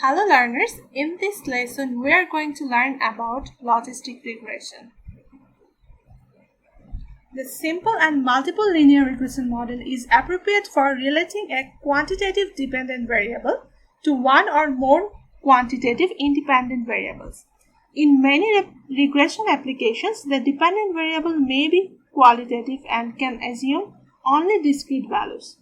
Hello learners, in this lesson we are going to learn about logistic regression. The simple and multiple linear regression model is appropriate for relating a quantitative dependent variable to one or more quantitative independent variables. In many regression applications, the dependent variable may be qualitative and can assume only discrete values.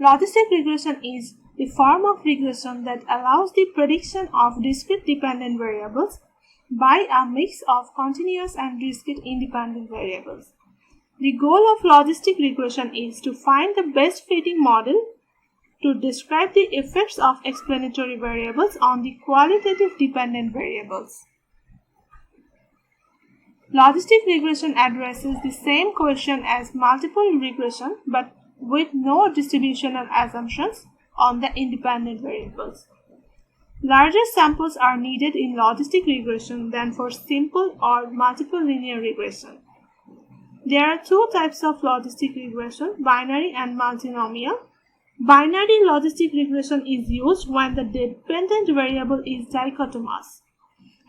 Logistic regression is the form of regression that allows the prediction of discrete dependent variables by a mix of continuous and discrete independent variables. The goal of logistic regression is to find the best fitting model to describe the effects of explanatory variables on the qualitative dependent variables. Logistic regression addresses the same question as multiple regression but with no distributional assumptions on the independent variables. Larger samples are needed in logistic regression than for simple or multiple linear regression. There are two types of logistic regression, binary and multinomial. Binary logistic regression is used when the dependent variable is dichotomous,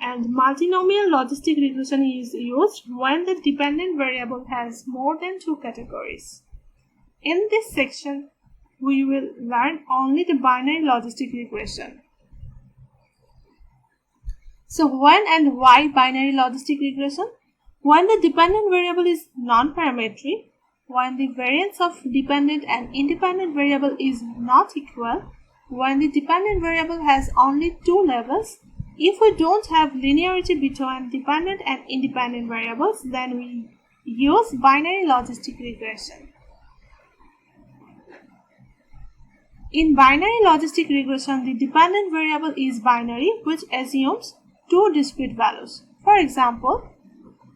and multinomial logistic regression is used when the dependent variable has more than two categories. In this section, we will learn only the binary logistic regression. So when and why binary logistic regression? When the dependent variable is non-parametric, when the variance of dependent and independent variable is not equal, when the dependent variable has only two levels, if we don't have linearity between dependent and independent variables, then we use binary logistic regression. In binary logistic regression, the dependent variable is binary, which assumes two discrete values. For example,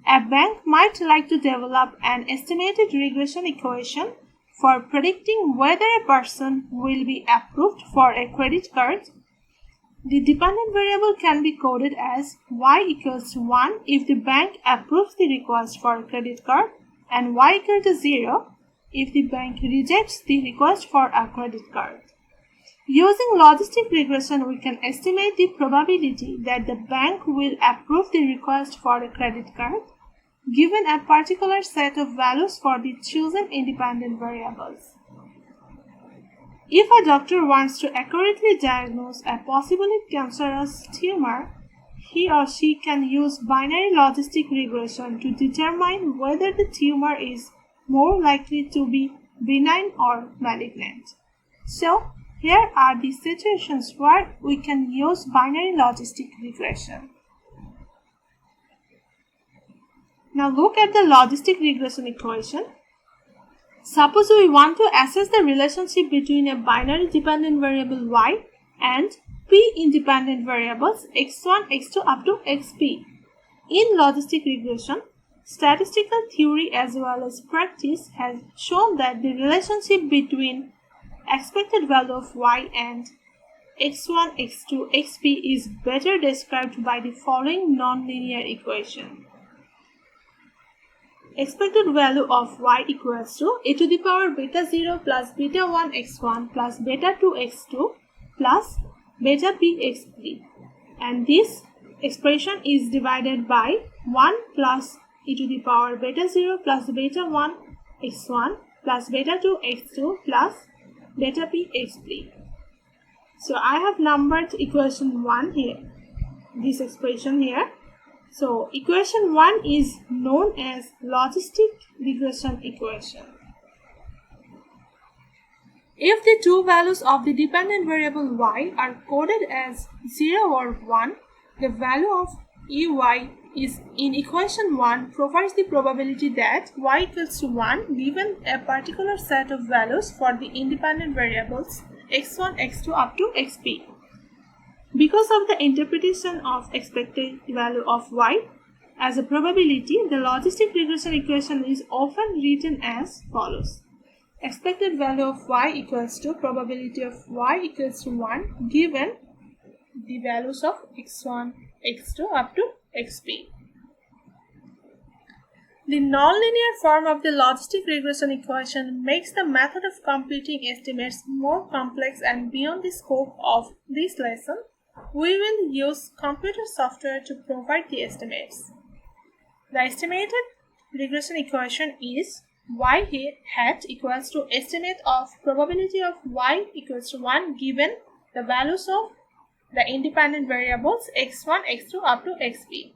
a bank might like to develop an estimated regression equation for predicting whether a person will be approved for a credit card. The dependent variable can be coded as y equals to 1 if the bank approves the request for a credit card and y equal to 0 if the bank rejects the request for a credit card. Using logistic regression, we can estimate the probability that the bank will approve the request for a credit card given a particular set of values for the chosen independent variables. If a doctor wants to accurately diagnose a possibly cancerous tumor, he or she can use binary logistic regression to determine whether the tumor is more likely to be benign or malignant. So, here are the situations where we can use binary logistic regression. Now look at the logistic regression equation. Suppose we want to assess the relationship between a binary dependent variable y and p independent variables x1, x2 up to xp. In logistic regression, statistical theory as well as practice has shown that the relationship between expected value of y and x1, x2, xp is better described by the following nonlinear equation. Expected value of y equals to a to the power beta 0 plus beta 1 x1 plus beta 2 x2 plus beta p xp, and this expression is divided by 1 plus e to the power beta 0 plus beta 1 x1 plus beta 2 x2 plus beta p xp. So I have numbered equation 1 here, this expression here. So equation 1 is known as logistic regression equation. If the two values of the dependent variable y are coded as 0 or 1, the value of ey is in equation 1 provides the probability that y equals to 1 given a particular set of values for the independent variables x1, x2 up to xp. Because of the interpretation of expected value of y as a probability, the logistic regression equation is often written as follows. Expected value of y equals to probability of y equals to 1 given the values of x1, x2 up to xp. The nonlinear form of the logistic regression equation makes the method of computing estimates more complex and beyond the scope of this lesson. We will use computer software to provide the estimates. The estimated regression equation is y hat equals to estimate of probability of y equals to 1 given the values of the independent variables x1, x2 up to xp.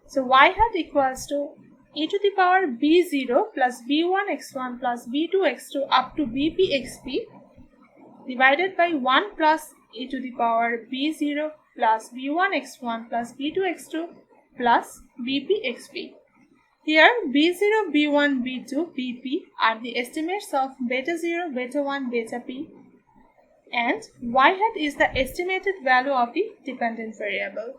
So y hat equals to e to the power b0 plus b1 x1 plus b2 x2 up to bp xp divided by 1 plus e to the power b0 plus b1 x1 plus b2 x2 plus bp xp. Here b0, b1, b2, bp are the estimates of beta 0, beta 1, beta p, and y hat is the estimated value of the dependent variable.